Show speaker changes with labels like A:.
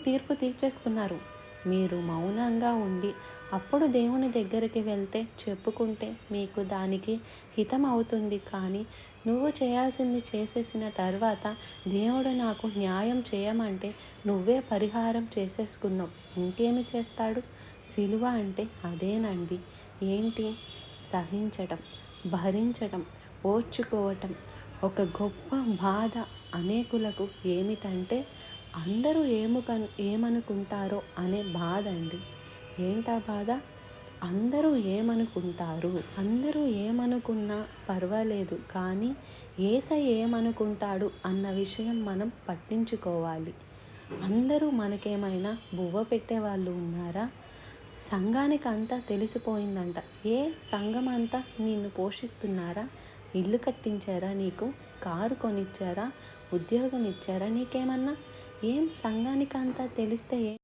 A: తీర్పు తీర్చేసుకున్నారు. మీరు మౌనంగా ఉండి అప్పుడు దేవుని దగ్గరికి వెళ్తే చెప్పుకుంటే మీకు దానికి హితం అవుతుంది. కానీ నువ్వు చేయాల్సింది చేసేసిన తర్వాత దేవుడు నాకు న్యాయం చేయమంటే నువ్వే పరిహారం చేసేసుకున్నావు. ఇంకేమి చేస్తాడు? సిలువ అంటే అదేనండి. ఏంటి? సహించటం, భరించటం, ఓర్చుకోవటం. ఒక గొప్ప బాధ అనేకులకు ఏమిటంటే అందరూ ఏమనుకుంటారో అనే బాధ అండి. ఏంటా బాధ? అందరూ ఏమనుకుంటారు, అందరూ ఏమనుకున్నా పర్వాలేదు, కానీ యేసయ్య ఏమనుకుంటాడు అన్న విషయం మనం పట్టించుకోవాలి. అందరూ మనకేమైనా బువ్వ పెట్టేవాళ్ళు ఉన్నారా? సంఘానికి అంతా తెలిసిపోయిందంట. ఏ సంఘం అంతా నిన్ను పోషిస్తున్నారా? ఇల్లు కట్టించారా? నీకు కారు కొనిచ్చారా? ఉద్యోగం ఇచ్చారా? నీకేమన్నా? ఏం సంఘానికి అంతా తెలిస్తే